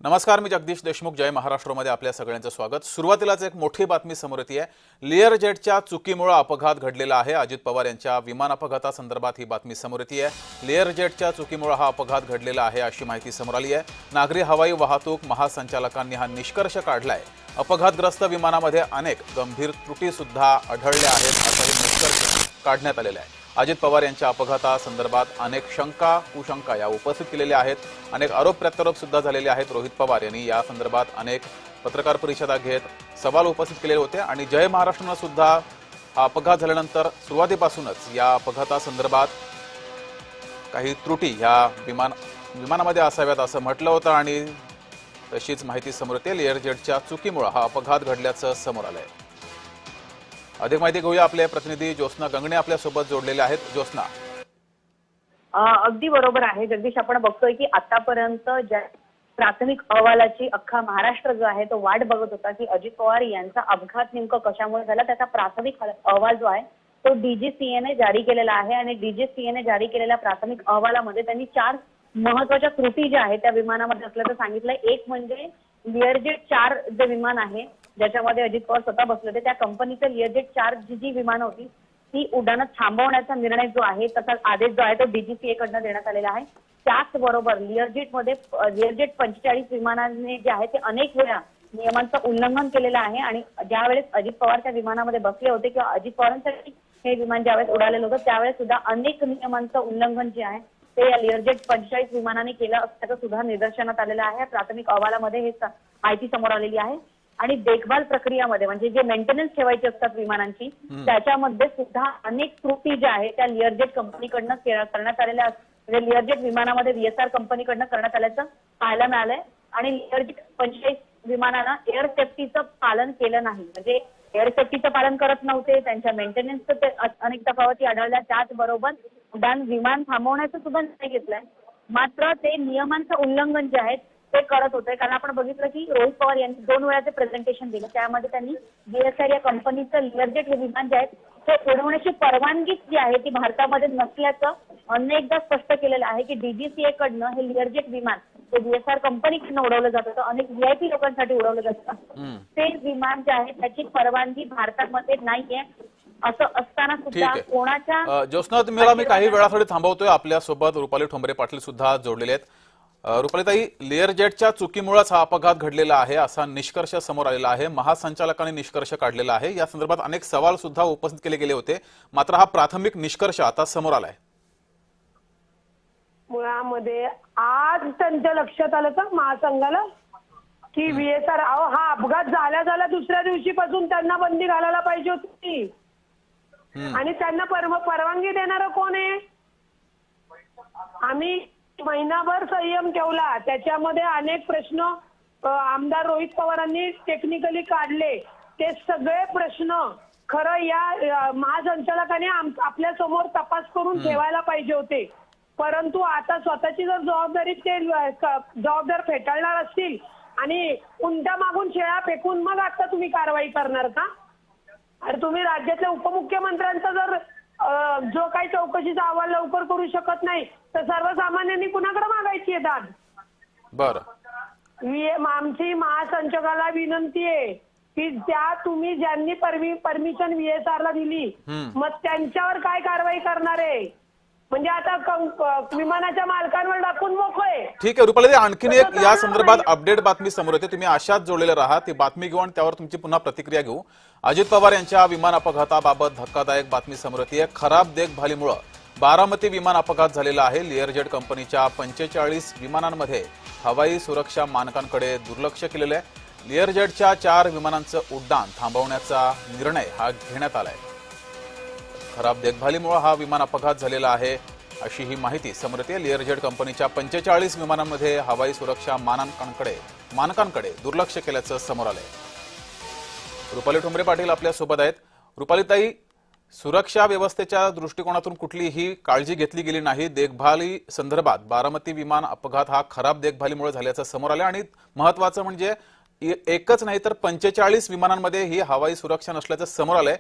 नमस्कार, मी जगदीश देशमुख. जय महाराष्ट्रमध्ये आपल्या सगळ्यांचं स्वागत. सुरुवातीलाच एक मोठी बातमी समोर येते आहे. लेअर जेटच्या चुकीमुळे अपघात घडलेला आहे. अजित पवार यांच्या विमान अपघातासंदर्भात ही बातमी समोर येते आहे. लेअर जेटच्या चुकीमुळे हा अपघात घडलेला आहे अशी माहिती समोर आली आहे. नागरी हवाई वाहतूक महासंचालकांनी हा निष्कर्ष काढलाय. अपघातग्रस्त विमानामध्ये अनेक गंभीर त्रुटी सुद्धा आढळल्या आहेत असाही निष्कर्ष काढण्यात आलेला आहे. अजित पवार यांच्या अपघातासंदर्भात अनेक शंका कुशंका या उपस्थित केलेल्या आहेत. अनेक आरोप प्रत्यारोप सुद्धा झालेले आहेत. रोहित पवार यांनी या संदर्भात अनेक पत्रकार परिषदा घेत सवाल उपस्थित केलेले होते आणि जय महाराष्ट्रानं सुद्धा हा अपघात झाल्यानंतर सुरुवातीपासूनच या अपघातासंदर्भात काही त्रुटी ह्या विमानामध्ये असाव्यात असं म्हटलं होतं आणि तशीच माहिती समोर येते. लेअर जेटच्या चुकीमुळे हा अपघात घडल्याचं समोर आलंय. अधिक माहिती घेऊया. आपले प्रतिनिधी ज्योत्स्ना गंगणे आपल्या सोबत जोडलेले आहेत. ज्योत्स्ना, अगदी बरोबर आहे जगदीश. आपण बघतोय की आतापर्यंत ज्या प्राथमिक अहवालाची अख्खा महाराष्ट्र जो आहे तो वाट बघत होता की अजित पवार यांचा अपघात नेमका कशामुळे झाला. त्याचा प्राथमिक अहवाल जो आहे तो डीजीसीएने जारी केलेला आहे आणि डीजीसीएने जारी केलेल्या प्राथमिक अहवालामध्ये त्यांनी 4 महत्वाच्या त्रुटी ज्या आहेत त्या विमानामध्ये असल्याचं सांगितलंय. एक म्हणजे लेअरजेट 4 जे विमान आहे ज्याच्यामध्ये अजित पवार स्वतः बसले होते, त्या कंपनीचं लेअरजेट 4 जी विमानं होती ती उड्डाणं थांबवण्याचा निर्णय जो आहे तसा आदेश जो आहे तो डीजीसीए कडनं देण्यात आलेला आहे. त्याचबरोबर लेअरजेट 45 विमानाने जे आहे ते अनेक वेळा नियमांचं उल्लंघन केलेलं आहे आणि ज्यावेळेस अजित पवार त्या विमानामध्ये बसले होते किंवा अजित पवारांसाठी हे विमान ज्यावेळेस उडालेलं होतं त्यावेळेस सुद्धा अनेक नियमांचं उल्लंघन जे आहे ते या लेअरजेट 45 विमानाने केलं असल्याचं सुद्धा निदर्शनात आलेलं आहे. प्राथमिक अहवालामध्ये हे माहिती समोर आलेली आहे. आणि देखभाल प्रक्रियामध्ये म्हणजे जे मेंटेनन्स ठेवायची असतात विमानांची त्याच्यामध्ये सुद्धा अनेक त्रुटी ज्या आहेत त्या लेअरजेट कंपनीकडनं करण्यात आलेल्या म्हणजे लेअरजेट विमानामध्ये VSR कंपनीकडनं करण्यात आल्याचं पाहायला मिळालंय. आणि लेअरजेट 45 विमानानं एअर सेफ्टीचं पालन केलं नाही, म्हणजे एअर सेफ्टीचं पालन करत नव्हते. त्यांच्या मेंटेनन्सचं अनेक तफावती आढळल्या. त्याचबरोबर उड्डाण विमान थांबवण्याचं सुद्धा निर्णय घेतलाय, मात्र ते नियमांचं उल्लंघन जे आहे ते करत होते. कारण आपण बघितलं की रोहित पवार यांनी 2 वेळा ते प्रेझेंटेशन दिलं, त्यामध्ये त्यांनी VSR या कंपनीचं लेअरजेट हे विमान जे आहे ते उडवण्याची परवानगी जी आहे ती भारतामध्ये नसल्याचं अनेकदा स्पष्ट केलेलं आहे की डीजीसीए कडनं हे लेअरजेट विमान ते VSR कंपनीकडनं उडवलं जात होतं. अनेक VIP लोकांसाठी उडवलं जात होतं. ते विमान जे आहे त्याची परवानगी भारतामध्ये नाहीये. असं असताना सुद्धा कोणाच्या ज्योत्स्ना, तुम्हाला मी काही वेळासाठी थांबवतोय. आपल्या सोबत रुपाली ठोंबरे पाटील सुद्धा जोडलेले आहेत. रुपालीताई, लेअर जेटच्या चुकीमुळेच हा अपघात घडलेला आहे असा निष्कर्ष समोर आलेला आहे. महासंचालकांनी निष्कर्ष काढलेला आहे. या संदर्भात अनेक सवाल सुद्धा उपस्थित केले गेले होते, मात्र हा प्राथमिक निष्कर्ष आता समोर आलाय. मुळामध्ये आज त्यांच्या लक्षात आलं का महासंघाला की VSR हा अपघात झाल्या दुसऱ्या दिवशीपासून त्यांना बंदी घालायला पाहिजे होती आणि त्यांना परवानगी देणारं कोण आहे? आम्ही महिनाभर संयम ठेवला, त्याच्यामध्ये अनेक प्रश्न आमदार रोहित पवारांनी टेक्निकली काढले. ते सगळे प्रश्न खरं या महासंचालकाने आपल्या समोर तपास करून ठेवायला पाहिजे होते. परंतु आता स्वतःची जर जबाबदारी ते जबाबदार फेटाळणार असतील आणि उंट्या मागून शेळ्या फेकून मग आता तुम्ही कारवाई करणार का? अरे तुम्ही राज्यातल्या उपमुख्यमंत्र्यांचा जर जो काही चौकशीचा अहवाल लवकर करू शकत नाही तर सर्वसामान्यांनी कुणाकडे मागायची आहे दाद? बरं, आमची महासंचालकाला विनंती आहे की तुम्ही ज्यांनी परमिशन VSR ला दिली मग त्यांच्यावर काय कारवाई करणार आहे? म्हणजे आता विमानाच्या मालकांवर टाकून मोकळे. ठीक आहे रुपाली, आणखीन एक या संदर्भात अपडेट बातमी समोर येते. तुम्ही अशाच जोडलेले राहा. ती बातमी घेऊ आणि त्यावर तुमची पुन्हा प्रतिक्रिया घेऊ. अजित पवार यांच्या विमान अपघाताबाबत धक्कादायक बातमी समोर येते. खराब देखभालीमुळे बारामती विमान अपघात झालेला आहे. लेअरजेट कंपनीच्या 45 विमानांमध्ये हवाई सुरक्षा मानकांकडे दुर्लक्ष केलेलं आहे. लेअरजेटच्या 4 विमानांचं उड्डाण थांबवण्याचा निर्णय हा घेण्यात आलाय. खराब देखभालीमुळे हा विमान अपघात झालेला आहे अशी ही माहिती समोर येते. लेअरजेट कंपनीच्या 45 विमानांमध्ये हवाई सुरक्षा मानकांकडे दुर्लक्ष केल्याचं समोर आलंय. रुपाली ठोंबरे पाटील आपल्या सोबत आहेत. रुपालीताई, सुरक्षा व्यवस्थेच्या दृष्टिकोनातून कुठलीही काळजी घेतली गेली नाही. देखभाली संदर्भात बारामती विमान अपघात हा खराब देखभालीमुळे झाल्याचं समोर आलं आणि महत्वाचं म्हणजे एकच नाही तर 45 विमानांमध्ये ही हवाई सुरक्षा नसल्याचं समोर आलंय.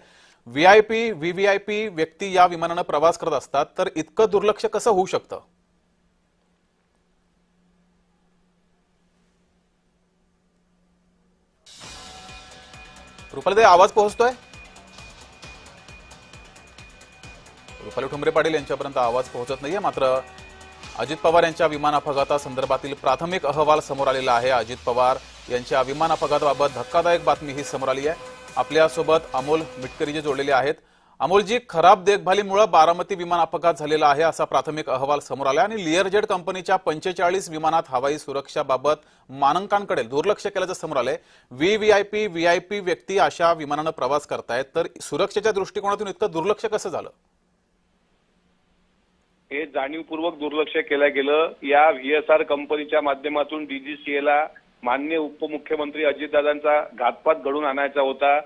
VIP, VVIP व्यक्ती या विमानानं प्रवास करत असतात, तर इतकं दुर्लक्ष कसं होऊ शकतं? रुपाली, आवाज पोहोचतोय? रुपाली ठोंबरे पाटील यांच्यापर्यंत आवाज पोहोचत नाहीये. मात्र अजित पवार यांच्या विमान अपघातासंदर्भातील प्राथमिक अहवाल समोर आलेला आहे. अजित पवार यांच्या विमान अपघाताबाबत धक्कादायक बातमी ही समोर आली आहे. आपल्यासोबत अमोल मिटकरी जे जोडलेले आहेत. अमोलजी, खराब देखभालीमुळे बारामती विमान अपघात झालेला आहे असा प्राथमिक अहवाल समोर आला आणि लिअरजेट कंपनीच्या 45 विमानात हवाई सुरक्षाबाबत मानकांकडे दुर्लक्ष केल्याचं समोर आलंय. व्हीआयपी व्यक्ती अशा विमानानं प्रवास करतायत, तर सुरक्षेच्या दृष्टिकोनातून इतकं दुर्लक्ष कसं झालं? हे जाणीवपूर्वक दुर्लक्ष केलं गेलं. या व्हीएसआर कंपनीच्या माध्यमातून डीजीसीएला माननीय उपमुख्यमंत्री अजितदादांचा घातपात घडून आणायचा होता.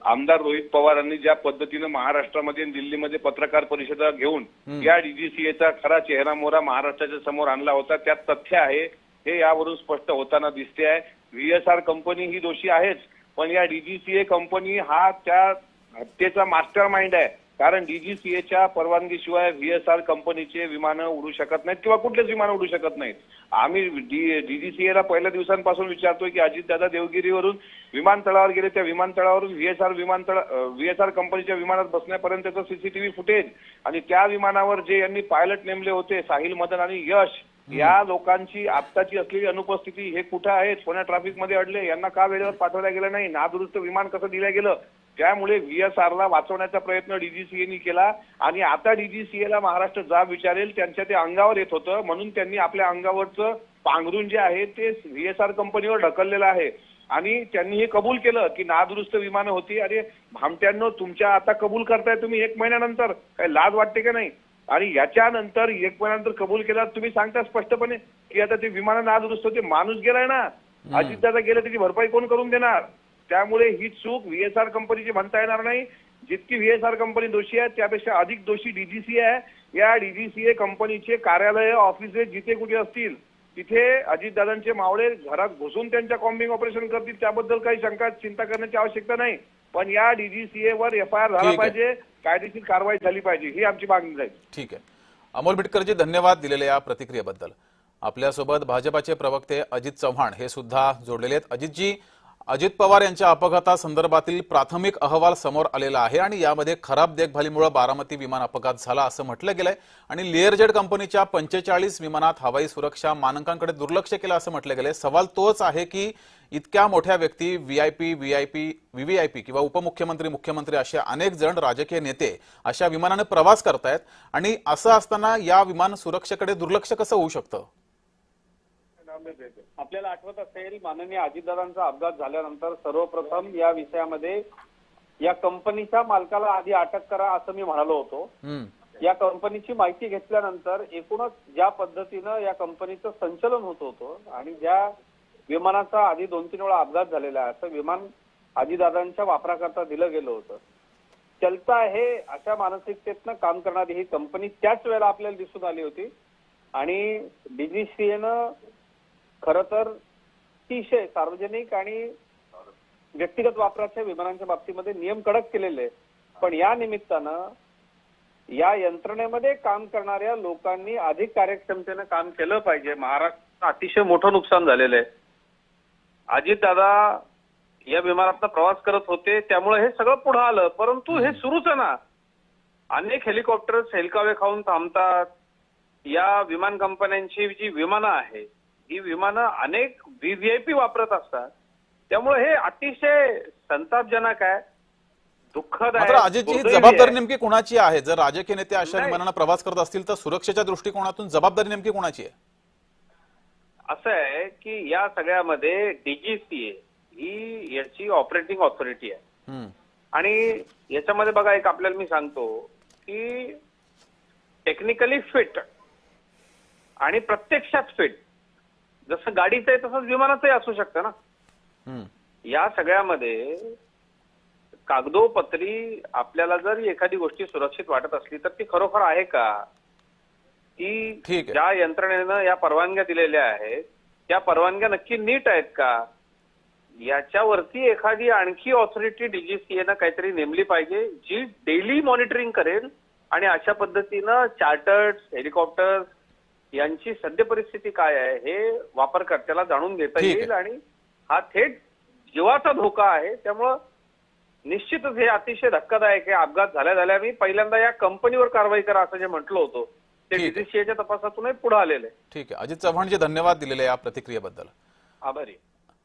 आमदार रोहित पवारांनी ज्या पद्धतीनं महाराष्ट्रामध्ये आणि दिल्लीमध्ये पत्रकार परिषदा घेऊन या डीजीसीएचा खरा चेहरा मोहरा महाराष्ट्राच्या समोर आणला होता, त्यात तथ्य आहे हे यावरून स्पष्ट होताना दिसते आहे. व्हीएसआर कंपनी ही दोषी आहेच, पण या डीजीसीए कंपनी हा त्या हत्येचा मास्टर माइंड आहे. कारण डीजीसीएच्या परवानगीशिवाय व्हीएसआर कंपनीचे विमानं उडू शकत नाहीत किंवा कुठलेच विमानं उडू शकत नाहीत. आम्ही डीजीसीएला पहिल्या दिवसांपासून विचारतोय की अजितदादा देवगिरीवरून विमानतळावर गेले, त्या विमानतळावरून व्हीएसआर कंपनीच्या विमानात बसण्यापर्यंतचं सीसीटीव्ही फुटेज आणि त्या विमानावर जे यांनी पायलट नेमले होते साहिल मदन आणि यश, या लोकांची आत्ताची असलेली अनुपस्थिती हे कुठं आहेत, कोणा ट्रॅफिकमध्ये अडले, यांना का वेळेवर पाठवल्या गेलं नाही, नादुरुस्त विमान कसं दिलं गेलं. त्यामुळे व्हीएसआरला वाचवण्याचा प्रयत्न डीजीसीएनी केला आणि आता डीजीसीएला महाराष्ट्र जाब विचारेल त्यांच्या ते अंगावर येत होतं, म्हणून त्यांनी आपल्या अंगावरचं पांघरून जे आहे ते व्हीएसआर कंपनीवर ढकललेलं आहे. आणि त्यांनी हे कबूल केलं की नादुरुस्त विमानं होती. अरे भामट्यांनो, तुमच्या आता कबूल करताय तुम्ही 1 महिन्यानंतर, काय लाज वाटते का नाही? आणि याच्यानंतर 1 महिन्यानंतर कबूल केला, तुम्ही सांगता स्पष्टपणे की आता ते विमानं नादुरुस्त होते. माणूस गेलाय ना, अजितदादा गेले, त्याची भरपाई कोण करून देणार? त्यामुळे ही चूक व्हीएसआर कंपनीची म्हणता येणार नाही. जितकी व्हीएसआर कंपनी दोषी आहे त्यापेक्षा अधिक दोषी डीजीसीए आहे. या डीजीसीए कंपनीचे कार्यालय, ऑफिसेस जिथे कुठे असतील तिथे अजितदादांचे मावळे घरात घुसून त्यांच्या कॉम्बिंग ऑपरेशन करतील, त्याबद्दल काही चिंता करण्याची आवश्यकता नाही. पण या डीजीसीए वर एफआयआर झाला पाहिजे, कायदेशीर कारवाई झाली पाहिजे, ही आमची मागणी राहील. ठीक आहे. अमोल मिटकरजी, धन्यवाद दिलेल्या या प्रतिक्रियेबद्दल. आपल्यासोबत भाजपाचे प्रवक्ते अजित चव्हाण हे सुद्धा जोडलेले आहेत. अजितजी, अजित पवार यांच्या अपघातासंदर्भातील प्राथमिक अहवाल समोर आलेला आहे आणि यामध्ये खराब देखभालीमुळे बारामती विमान अपघात झाला असं म्हटलं गेलंय आणि लिअरजेट कंपनीच्या 45 विमानात हवाई सुरक्षा मानकांकडे दुर्लक्ष केलं असं म्हटलं गेलंय. सवाल तोच आहे की इतक्या मोठ्या व्यक्ती, व्हीव्हीआयपी किंवा उपमुख्यमंत्री, मुख्यमंत्री असे अनेक जण, राजकीय नेते अशा विमानाने प्रवास करतायत आणि असं असताना या विमान सुरक्षेकडे दुर्लक्ष कसं होऊ शकतं? आपल्याला आठवत असेल, माननीय अजितदादांचा अपघात झाल्यानंतर सर्वप्रथम या विषयामध्ये या कंपनीच्या मालकाला आधी अटक करा असं मी म्हणालो होतो. या कंपनीची माहिती घेतल्यानंतर एकूणच ज्या पद्धतीनं या कंपनीचं संचलन होत होतं आणि ज्या विमानाचा आधी 2-3 वेळा अपघात झालेला आहे, असं विमान अजितदादांच्या वापराकरता दिलं गेलं होतं. चलता आहे अशा मानसिकतेतनं काम करणारी ही कंपनी त्याच वेळेला आपल्याला दिसून आली होती आणि डीजीसीएनं खरं तर अतिशय सार्वजनिक आणि व्यक्तिगत वापराच्या विमानांच्या बाबतीमध्ये नियम कडक केलेले. पण या निमित्तानं या यंत्रणेमध्ये काम करणाऱ्या लोकांनी अधिक कार्यक्षमतेनं काम केलं पाहिजे. महाराष्ट्रात अतिशय मोठं नुकसान झालेलं आहे. अजितदादा या विमानातनं प्रवास करत होते, त्यामुळे हे सगळं पुढे आलं. परंतु हे सुरूच आहे ना, अनेक हेलिकॉप्टर्स हेलकावे खाऊन थांबतात. या विमान कंपन्यांची जी विमानं आहेत ही विमानं अनेक व्हीव्हीआयपी वापरत असतात. त्यामुळे हे अतिशय संतापजनक आहे, दुःखद आहे. मात्र अजितजी, ही जबाबदारी नेमकी कोणाची आहे? जर राजकीय नेते अशा विमानांना प्रवास करत असतील तर सुरक्षेच्या दृष्टिकोनातून जबाबदारी नेमकी कोणाची आहे? असं आहे की या सगळ्यामध्ये डीजीसीए ही याची ऑपरेटिंग ऑथॉरिटी आहे आणि याच्यामध्ये बघा, एक आपल्याला मी सांगतो की टेक्निकली फिट आणि प्रत्यक्षात फिट जसं गाडीचं आहे तसंच विमानाचंही असू शकतं ना. या सगळ्यामध्ये कागदोपत्री आपल्याला जर एखादी गोष्टी सुरक्षित वाटत असली तर ती खरोखर आहे का? की ज्या यंत्रणेनं या परवानग्या दिलेल्या आहेत त्या परवानग्या नक्की नीट आहेत का? याच्यावरती एखादी आणखी ऑथॉरिटी डीजीसीएनं काहीतरी नेमली पाहिजे, जी डेली मॉनिटरिंग करेल आणि अशा पद्धतीनं चार्टर्ड हेलिकॉप्टर्स यांची सद्य परिस्थिती काय आहे हे वापरकर्त्याला जाणून घेता येईल आणि हा थेट जीवाचा धोका आहे. त्यामुळं निश्चितच हे अतिशय धक्कादायक आहे. अपघात झाल्या मी पहिल्यांदा या कंपनीवर कारवाई करा असं जे म्हटलं होतं ते ठीक आहे. डीजीसीएच्या तपासातूनही पुढे आलेलं आहे. ठीक आहे. अजित चव्हाणजी, धन्यवाद दिलेले या प्रतिक्रियेबद्दल. आभारी.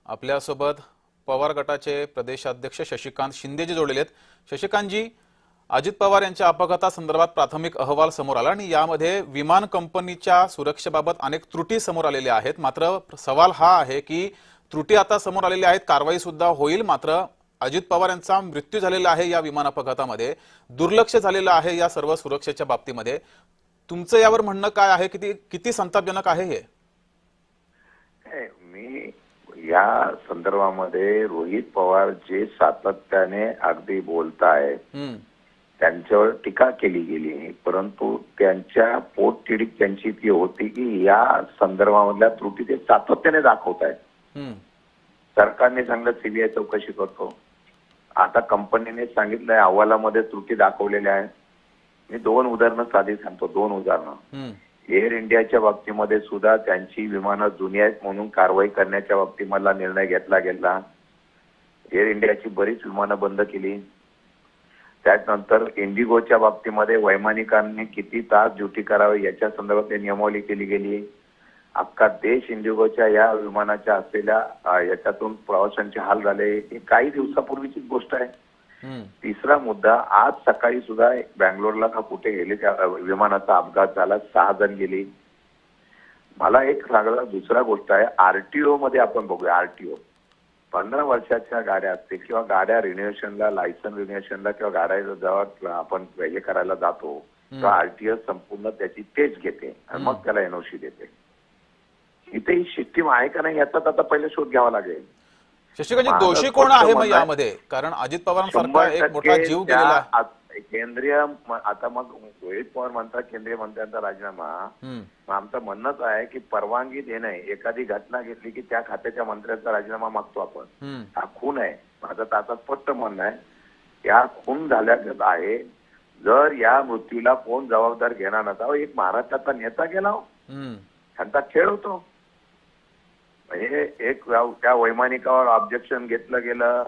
आपल्यासोबत पवार गटाचे प्रदेशाध्यक्ष शशिकांत शिंदेजी जोडलेले आहेत. शशिकांतजी, अजित पवार यांच्या अपघातासंदर्भात प्राथमिक अहवाल समोर आला आणि यामध्ये विमान कंपनीच्या सुरक्षेबाबत अनेक त्रुटी समोर आलेल्या आहेत. मात्र सवाल हा आहे की त्रुटी आता समोर आलेल्या आहेत, कारवाई सुद्धा होईल, मात्र अजित पवार यांचा मृत्यू झालेला आहे या विमान अपघातामध्ये, दुर्लक्ष झालेलं आहे या सर्व सुरक्षेच्या बाबतीमध्ये. तुमचं यावर म्हणणं काय आहे? किती संतापजनक आहे हे? मी या संदर्भामध्ये रोहित पवार जे सातत्याने अगदी बोलतायत त्यांच्यावर टीका केली गेली, परंतु त्यांच्या पोटतिडीक त्यांची ती होती की या संदर्भामधल्या त्रुटी ते सातत्याने दाखवत आहेत. सरकारने सांगितलं सीबीआय चौकशी करतो. आता कंपनीने सांगितलंय अहवालामध्ये त्रुटी दाखवलेल्या आहेत. मी 2 उदाहरणं साधी सांगतो, 2 उदाहरणं. एअर इंडियाच्या बाबतीमध्ये सुद्धा त्यांची विमानं जुनी आहेत म्हणून कारवाई करण्याच्या बाबतीमधला निर्णय घेतला गेला. एअर इंडियाची बरीच विमानं बंद केली. त्यानंतर इंडिगोच्या बाबतीमध्ये वैमानिकांनी किती तास ड्युटी करावी याच्या संदर्भात नियमावली केली गेली. अख्खा देश इंडिगोच्या या विमानाच्या असलेल्या याच्यातून प्रवाशांचे हाल झाले. ही काही दिवसापूर्वीचीच गोष्ट आहे. तिसरा मुद्दा, आज सकाळी सुद्धा बँगलोरला का कुठे गेले त्या विमानाचा अपघात झाला, 6 जण गेली. मला एक सांगायला दुसरा गोष्ट आहे, आरटीओ मध्ये आपण बघूया. आरटीओ 15 वर्षाच्या गाड्या असतील किंवा गाड्या रिन्युएशनला, लायसन रिन्युएशनला किंवा गाड्या जेव्हा आपण हे करायला जातो तेव्हा आरटीओ संपूर्ण त्याची टेस्ट घेते आणि मग त्याला एनओसी देते. इथे ही सिस्टीम आहे का नाही याचा आता पहिले शोध घ्यावा लागेल. शशिकांतजी, दोषी कोण आहे मग यामध्ये? कारण अजित पवारांसारखा एक मोठा जीव गेलेला आहे. केंद्रीय आता मग रोहित पवार म्हणतात केंद्रीय मंत्र्यांचा राजीनामा. मग आमचं म्हणणंच आहे की परवानगी देणे, एखादी घटना घेतली की त्या खात्याच्या मंत्र्यांचा राजीनामा मागतो आपण. हा खून आहे. माझं आता स्पष्ट म्हणणं आहे, या खून झाल्या आहे. जर या मृत्यूला कोण जबाबदार घेणार नव्हता, एक महाराष्ट्राचा नेता गेला, त्यांचा खेळ होतो. म्हणजे एक त्या वैमानिकावर ऑब्जेक्शन घेतलं गेलं,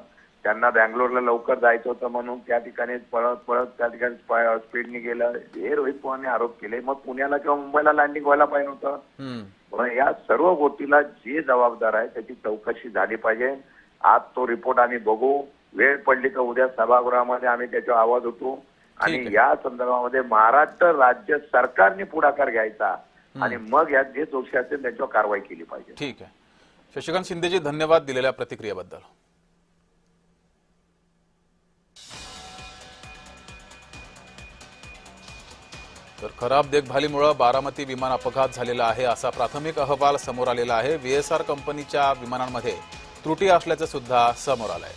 त्यांना बँगलोरला लवकर जायचं होतं म्हणून त्या ठिकाणी पळत त्या ठिकाणी स्पीडने गेलं, हे रोहित पवारने आरोप केले. मग पुण्याला किंवा मुंबईला लँडिंग व्हायला पाहिजे होतं. या सर्व गोष्टीला जे जबाबदार आहे त्याची चौकशी झाली पाहिजे. आज तो रिपोर्ट आम्ही बघू, वेळ पडली तर उद्या सभागृहामध्ये आम्ही त्याच्यावर आवाज उठवू आणि या संदर्भामध्ये महाराष्ट्र राज्य सरकारने पुढाकार घ्यायचा आणि मग यात जे दोषी असतील त्यांच्यावर कारवाई केली पाहिजे. ठीक आहे. शशिकांत शिंदेजी, धन्यवाद दिलेल्या प्रतिक्रियेबद्दल. तर खराब देखभालीमुळे बारामती विमान अपघात झालेला आहे असा प्राथमिक अहवाल समोर आलेला आहे. व्हीएसआर कंपनीच्या विमानांमध्ये त्रुटी असल्याचं सुद्धा समोर आलंय.